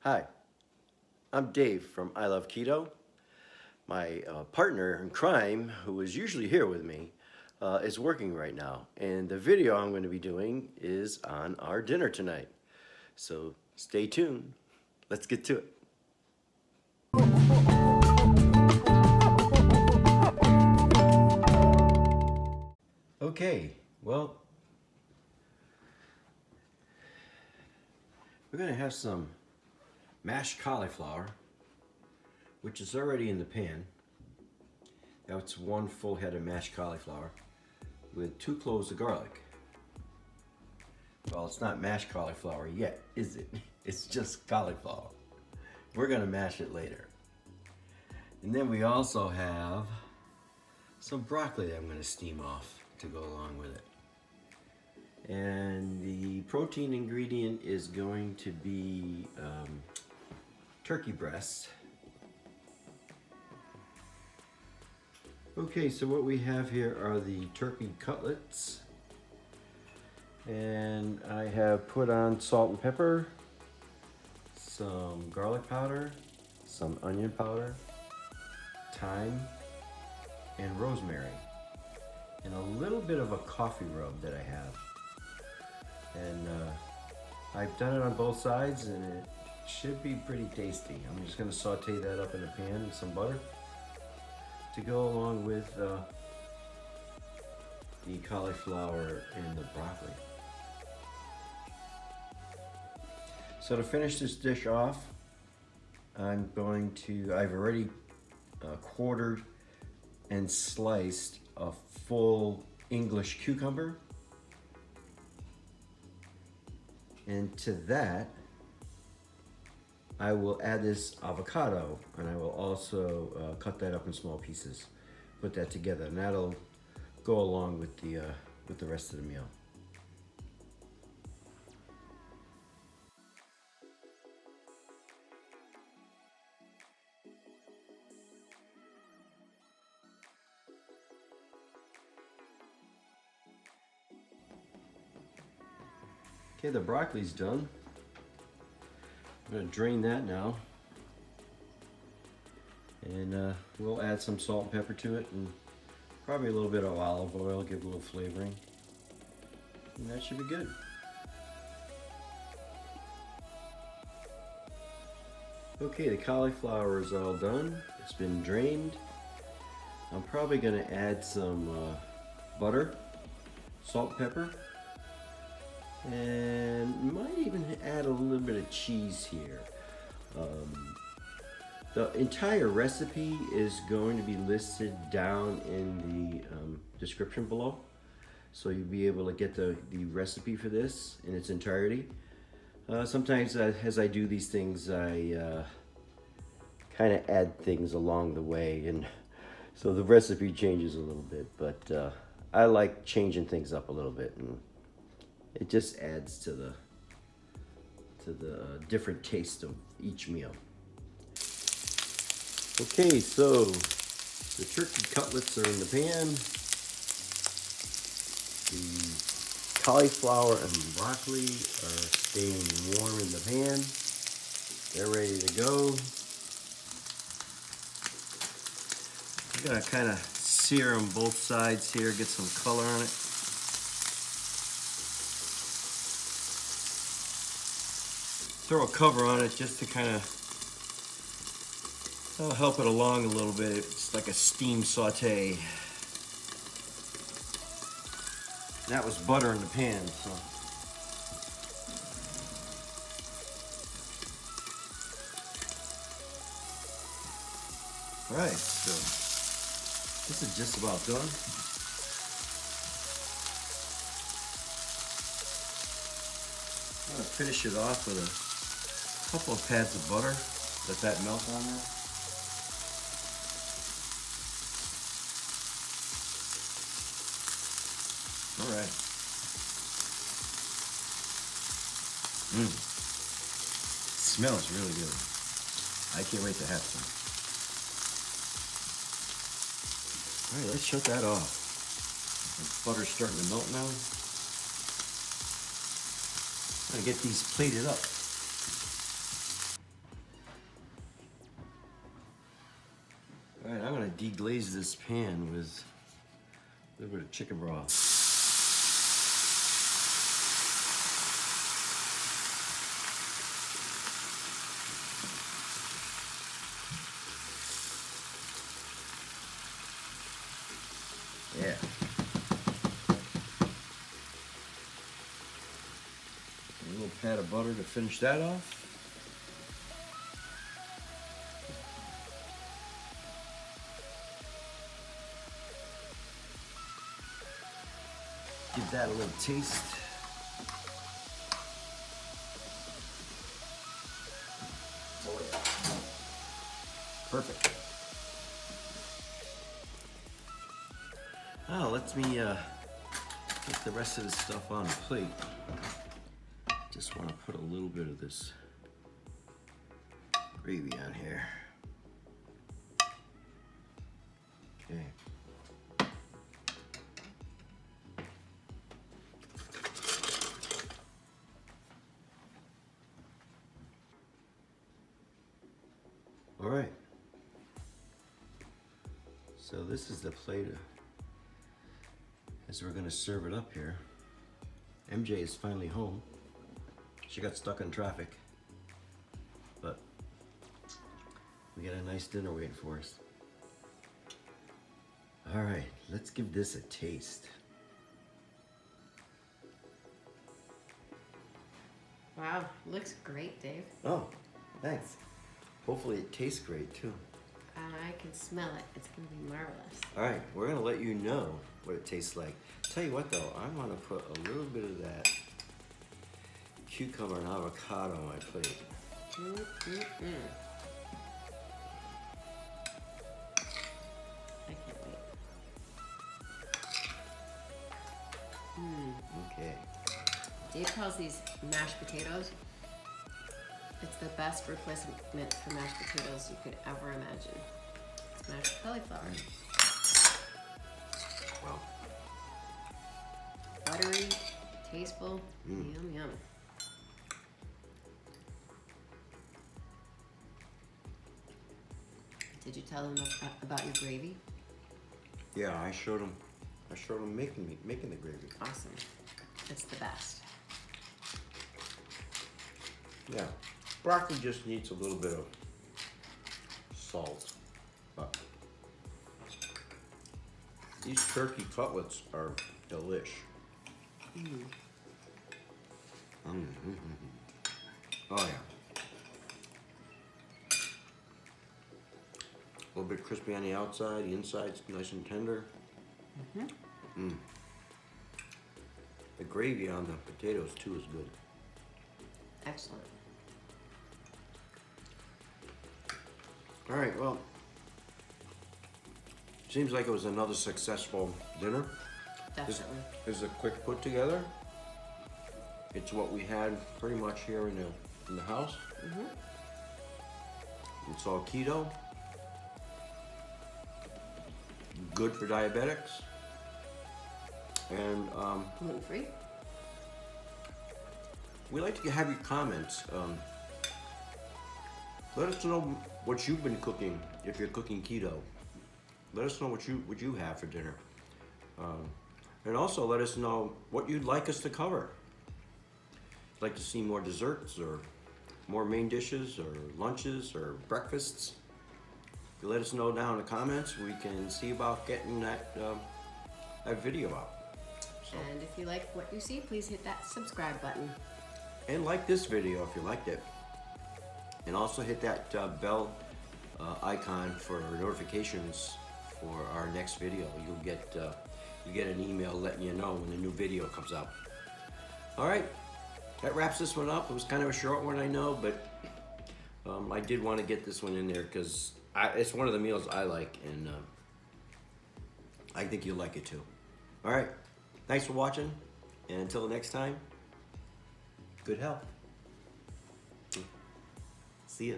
Hi, I'm Dave from I Love Keto. My partner in crime, who is usually here with me, is working right now. And the video I'm going to be doing is on our dinner tonight. So stay tuned. Let's get to it. Okay, well, we're going to have some mashed cauliflower, which is already in the pan. That's one full head of mashed cauliflower with 2 cloves of garlic. Well, it's not mashed cauliflower yet, is it? It's just cauliflower. We're gonna mash it later. And then we also have some broccoli that I'm gonna steam off to go along with it. And the protein ingredient is going to be turkey breast. Okay, so what we have here are the turkey cutlets. And I have put on salt and pepper, some garlic powder, some onion powder, thyme, and rosemary, and a little bit of a coffee rub that I have. And I've done it on both sides and it should be pretty tasty. I'm just gonna saute that up in a pan with some butter to go along with the cauliflower and the broccoli. So to finish this dish off, I've already quartered and sliced a full English cucumber. And to that, I will add this avocado, and I will also cut that up in small pieces, put that together, and that'll go along with the rest of the meal. Okay, the broccoli's done. I'm gonna drain that now. And we'll add some salt and pepper to it and probably a little bit of olive oil, give a little flavoring. And that should be good. Okay, the cauliflower is all done. It's been drained. I'm probably gonna add some butter, salt, pepper, and might even add a little bit of cheese here. The entire recipe is going to be listed down in the description below, so you'll be able to get the recipe for this in its entirety. Sometimes as I do these things, I kind of add things along the way, and so the recipe changes a little bit, but I like changing things up a little bit, and it just adds to the different taste of each meal. Okay, so the turkey cutlets are in the pan. The cauliflower and broccoli are staying warm in the pan. They're ready to go. I'm gonna kind of sear them both sides here, get some color on it. Throw a cover on it just to kind of help it along a little bit. It's like a steam saute. That was butter in the pan, so. All right, so this is just about done. I'm gonna finish it off with a couple of pads of butter. Let that melt on there. All right. Smells really good. I can't wait to have some. All right, let's shut that off. The butter's starting to melt now. I'm gonna get these plated up. deglaze this pan with a little bit of chicken broth. Yeah. A little pat of butter to finish that off. Give that a little taste. Oh yeah. Perfect. Now let me get the rest of this stuff on the plate. Just want to put a little bit of this gravy on here. Okay. All right. So this is the plate as we're gonna serve it up here. MJ is finally home. She got stuck in traffic, but we got a nice dinner waiting for us. All right, let's give this a taste. Wow, looks great, Dave. Oh, thanks. Hopefully it tastes great too. I can smell it. It's gonna be marvelous. All right, we're gonna let you know what it tastes like. Tell you what though, I wanna put a little bit of that cucumber and avocado on my plate. I can't wait. Okay. Dave calls these mashed potatoes. It's the best replacement for mashed potatoes you could ever imagine. It's mashed cauliflower. Wow. Buttery, tasteful, yum yum. Did you tell them about your gravy? Yeah, I showed them making the gravy. Awesome. It's the best. Yeah. Broccoli just needs a little bit of salt. But these turkey cutlets are delish. Oh yeah. A little bit crispy on the outside, the inside's nice and tender. The gravy on the potatoes too is good. Excellent. All right, well, seems like it was another successful dinner. Definitely. This is a quick put together. It's what we had pretty much here in the house. It's all keto. Good for diabetics. And Gluten-free? we like to have your comments. Let us know what you've been cooking if you're cooking keto. Let us know what you have for dinner. And also let us know what you'd like us to cover. Like to see more desserts or more main dishes or lunches or breakfasts. If you let us know down in the comments, we can see about getting that video out. So. And if you like what you see, please hit that subscribe button. And like this video if you liked it. And also hit that bell icon for notifications for our next video. You'll get an email letting you know when the new video comes out. All right, that wraps this one up. It was kind of a short one, I know, but I did want to get this one in there because it's one of the meals I like, and I think you'll like it too. All right, thanks for watching, and until next time, good health. See ya.